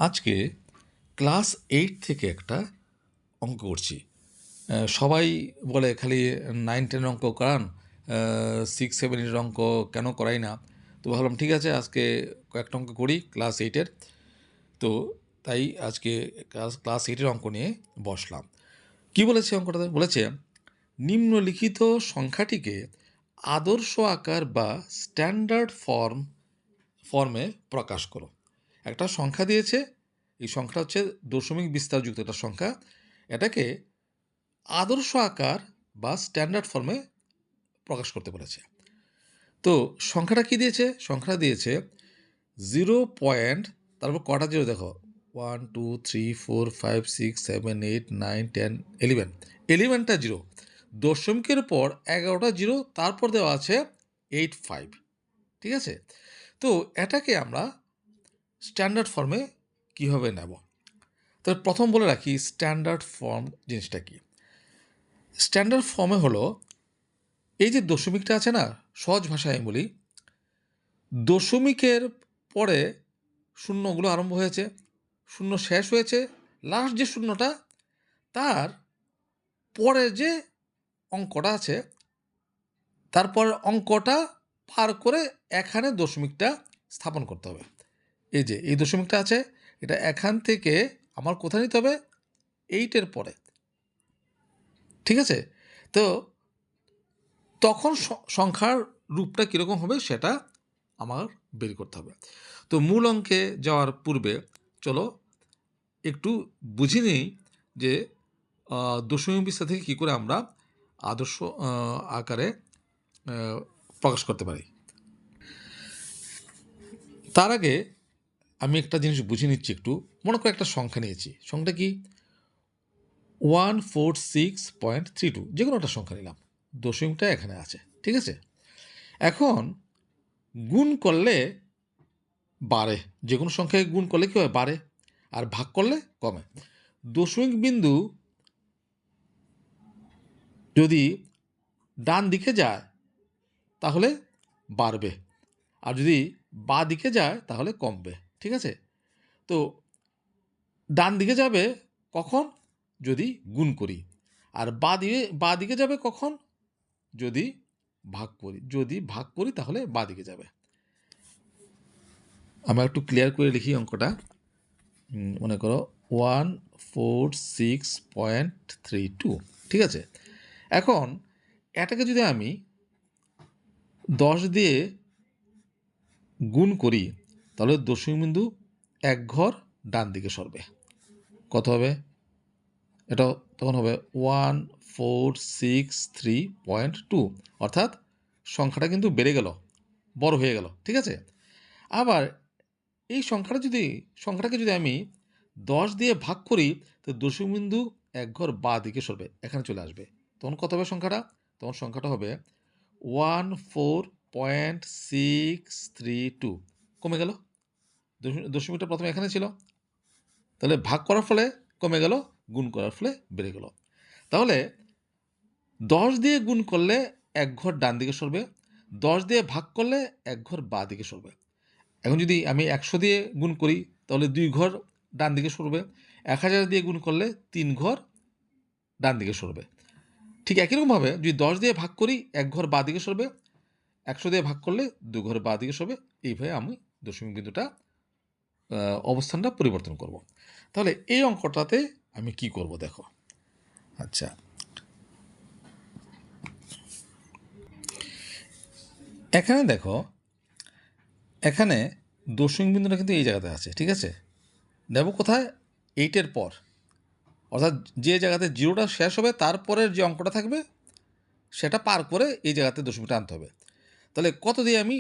আজকে ক্লাস 8 থেকে একটা অঙ্ক করছি। সবাই বলে খালি 9-10 অঙ্ক করান, 6-7 অঙ্ক কেন করাই না। তো ভাবলাম ঠিক আছে আজকে কয়েকটা অঙ্ক করি ক্লাস 8-এর। তো তাই আজকে ক্লাস 8-এর অঙ্ক নিয়ে বসলাম। কি বলেছে অঙ্কটাতে? বলেছে নিম্নলিখিত সংখ্যাটিকে আদর্শ আকার বা স্ট্যান্ডার্ড ফর্মে প্রকাশ করো। একটা সংখ্যা দিয়েছে, এই সংখ্যাটা হচ্ছে দশমিক বিস্তারযুক্ত একটা সংখ্যা। এটাকে আদর্শ আকার বা স্ট্যান্ডার্ড ফর্মে প্রকাশ করতে বলেছে। তো সংখ্যাটা কি দিয়েছে? সংখ্যাটা দিয়েছে 0. তারপর কটা জিরো দেখো, 1 2 3 4 5 6 7 8 9 10 11। 11টা জিরো, দশমিকের পর 11টা জিরো, তারপর দেওয়া আছে 85। ঠিক আছে? তো এটাকে আমরা স্ট্যান্ডার্ড ফর্মে কীভাবে নেব? তো প্রথম বলে রাখি স্ট্যান্ডার্ড ফর্ম জিনিসটা কি। স্ট্যান্ডার্ড ফর্মে হলো এই যে দশমিকটা আছে না, সহজ ভাষায় আমি বলি, দশমিকের পরে শূন্যগুলো আরম্ভ হয়েছে, শূন্য শেষ হয়েছে, লাস্ট যে শূন্যটা তার পরে যে অঙ্কটা আছে তারপর অঙ্কটা পার করে এখানে দশমিকটা স্থাপন করতে হবে। এই যে এই দশমিকটা আছে, এটা এখান থেকে আমার কোথায় নিতে হবে? 8-এর পরে। ঠিক আছে? তো তখন সংখ্যার রূপটা কীরকম হবে সেটা আমার বের করতে হবে। তো মূল অঙ্কে যাওয়ার পূর্বে চলো একটু বুঝে নিই যে দশমিক বিস্তার থেকে কী করে আমরা আদর্শ আকারে প্রকাশ করতে পারি। তার আগে আমি একটা জিনিস বুঝে নিচ্ছি একটু। মনে করে একটা সংখ্যা নিয়েছি, সংখ্যাটা কি 146.32, যে কোনো একটা সংখ্যা নিলাম, দশমিকটা এখানে আছে। ঠিক আছে? এখন গুণ করলে বাড়ে, যে কোনো সংখ্যায় গুণ করলে কী হয়? বাড়ে, আর ভাগ করলে কমে। দশমিক বিন্দু যদি ডান দিকে যায় তাহলে বাড়বে, আর যদি বাঁ দিকে যায় তাহলে কমবে। ঠিক আছে? তো ডান দিকে যাবে কখন? যদি গুণ করি। আর বাঁ দিকে যাবে কখন? যদি ভাগ করি। যদি ভাগ করি তাহলে বাঁ দিকে যাবে। আমরা একটু ক্লিয়ার করে লিখি অঙ্কটা। মনে করো 146.32। ঠিক আছে? এখন এটাকে যদি আমি 10 দিয়ে গুণ করি তাহলে দশমিক বিন্দু এক ঘর ডান দিকে সরবে। কত হবে? এটা তখন হবে 1463.2, অর্থাৎ সংখ্যাটা কিন্তু বেড়ে গেল, বড় হয়ে গেল। ঠিক আছে? আবার এই সংখ্যাটাকে যদি আমি 10 দিয়ে ভাগ করি তো দশমিক বিন্দু এক ঘর বাঁ দিকে সরবে, এখানে চলে আসবে। তখন কত হবে সংখ্যাটা? তখন সংখ্যাটা হবে 14.632। কমে গেল, দশমিকটা প্রথমে এখানে ছিল, তাহলে ভাগ করার ফলে কমে গেল, গুণ করার ফলে বেড়ে গেল। তাহলে 10 দিয়ে গুণ করলে এক ঘর ডান দিকে সরবে, 10 দিয়ে ভাগ করলে এক ঘর বাঁ দিকে সরবে। এখন যদি আমি 100 দিয়ে গুণ করি তাহলে 2 ঘর ডান দিকে সরবে, 1000 দিয়ে গুণ করলে 3 ঘর ডান দিকে সরবে। ঠিক একই রকমভাবে যদি 10 দিয়ে ভাগ করি এক ঘর বাঁ দিকে সরবে, 100 দিয়ে ভাগ করলে 2 ঘর বাঁ দিকে সরবে। এইভাবে আমি দশমিক বিন্দুটা অবস্থানটা পরিবর্তন করব। তাহলে এই অঙ্কটাতে আমি কি করব দেখো। আচ্ছা, এখানে দেখো, এখানে দশমিক বিন্দুটা কিন্তু এই জায়গাতে আছে। ঠিক আছে? নেব কোথায়? 8-এর পর, অর্থাৎ যে জায়গাতে জিরোটা শেষ হবে তারপরের যে অঙ্কটা থাকবে সেটা পার করে এই জায়গাতে দশমিকটা আনতে হবে। তাহলে কত দিয়ে আমি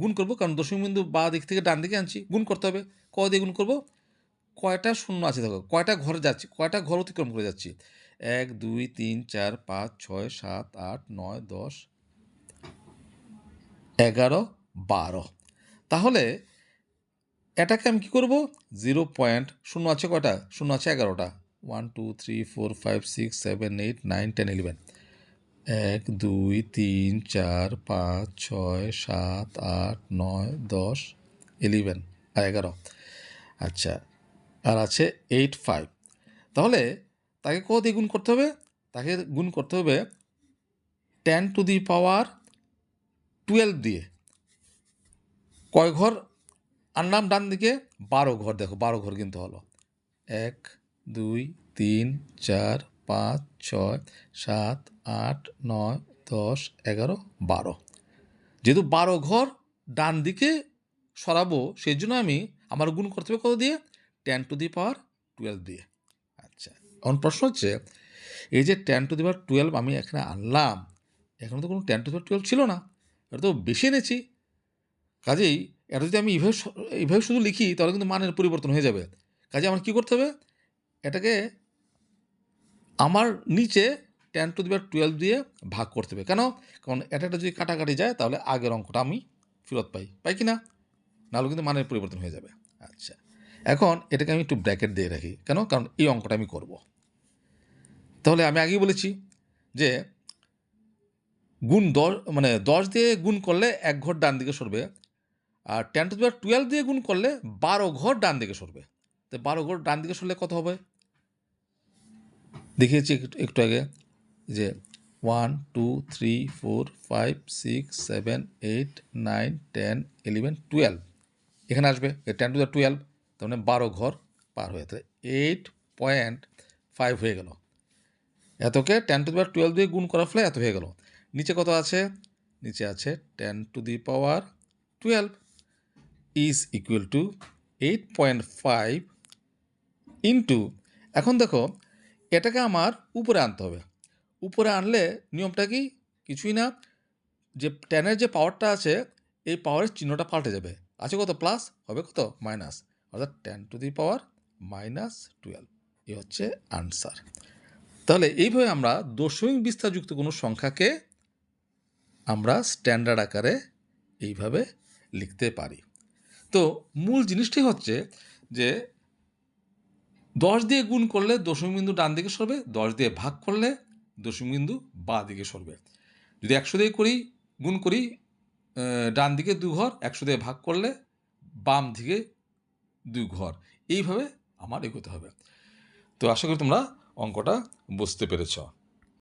গুণ করব? কারণ দশমিক বিন্দু বাঁ দিক থেকে ডান দিকে আনছি, গুণ করতে হবে। কত দিয়ে গুণ করব? কয়টা শূন্য আছে দেখো, কয়টা ঘরে যাচ্ছি, কয়টা ঘর অতিক্রম করে যাচ্ছি। 1 2 3 4 5 6 7 8 9 10 11 12। তাহলে এটাকে আমি কী করব? 0. শূন্য আছে কয়টা? শূন্য আছে 11টা। 1 2 3 4 5 6 7 8 9 10 11। 1 2 3 4 5 6 7 8 9 10 11 আর 11। আচ্ছা, আর আছে 8, 5। তাহলে তাকে কত দিয়ে গুণ করতে হবে? তাকে গুণ করতে হবে 10^12 দিয়ে। কয় ঘর আনলাম ডান দিকে? 12 ঘর। দেখো 12 ঘর কিন্তু হলো 1, 2, 3, 4, 5, 6, 7, 8, 9, 10, 11, 12। যেহেতু 12 ঘর ডান দিকে সরাবো, সেই জন্য আমি আমার গুণ করতে হবে কত দিয়ে? 10^12 দিয়ে। আচ্ছা, এখন প্রশ্ন হচ্ছে এই যে 10^12 আমি এখানে আনলাম, এখানে তো কোনো 10^12 ছিল না, এটা তো বেশি এনেছি। কাজেই এটা যদি আমি এইভাবে শুধু লিখি তাহলে কিন্তু মানের পরিবর্তন হয়ে যাবে। কাজে আমার কী করতে হবে? এটাকে আমার নিচে 10^12 দিয়ে ভাগ করতে হবে। কেন? কারণ এটা যদি কাটাকাটি যায় তাহলে আগের অঙ্কটা আমি ফেরত পাই কি না? নাহলে কিন্তু মানের পরিবর্তন হয়ে যাবে। আচ্ছা, এখন এটাকে আমি একটু ব্র্যাকেট দিয়ে রাখি। কেন? কারণ এই অঙ্কটা আমি করব। তাহলে আমি আগেই বলেছি যে গুণ 10 দিয়ে গুণ করলে 1 ঘর ডান দিকে সরবে, আর 10^12 দিয়ে গুণ করলে 12 ঘর ডান দিকে সরবে। তো 12 ঘর ডান দিকে সরলে কত হবে? দেখিয়েছি একটু আগে যে 1, 2, 3, 4, 5, 6, 7, 8, 9, 10, 11, 12 এখানে আসবে 10^12, তার মানে 12 ঘর পার হয়ে, তাহলে 8.5 হয়ে গেল। এতকে 10^12 দিয়ে গুণ করার ফলে এত হয়ে গেল। নিচে কত আছে? নিচে আছে 10^12 ইজ ইকুয়াল টু 8.5 ইন্টু, এখন দেখো এটাকে আমার উপরে আনতে হবে। উপরে আনলে নিয়মটা কি? কিছুই না, যে 10-এর যে পাওয়ারটা আছে এই পাওয়ারের চিহ্নটা পাল্টে যাবে। আছে কত? প্লাস, হবে কত? মাইনাস, অর্থাৎ 10^12 এই হচ্ছে আনসার। তাহলে এইভাবে আমরা দশমিক বিস্তারযুক্ত কোনো সংখ্যাকে আমরা স্ট্যান্ডার্ড আকারে এইভাবে লিখতে পারি। তো মূল জিনিসটি হচ্ছে যে 10 দিয়ে গুণ করলে দশমিক বিন্দু ডান দিকে সরবে, 10 দিয়ে ভাগ করলে দশমিক বিন্দু বাঁ দিকে সরবে। যদি 100 দিয়ে গুণ করি ডান দিকে 2 ঘর, 100 দিয়ে ভাগ করলে বাম দিকে 2 ঘর, এইভাবে আমার এগোতে হবে। তো আশা করি তোমরা অঙ্কটা বুঝতে পেরেছ।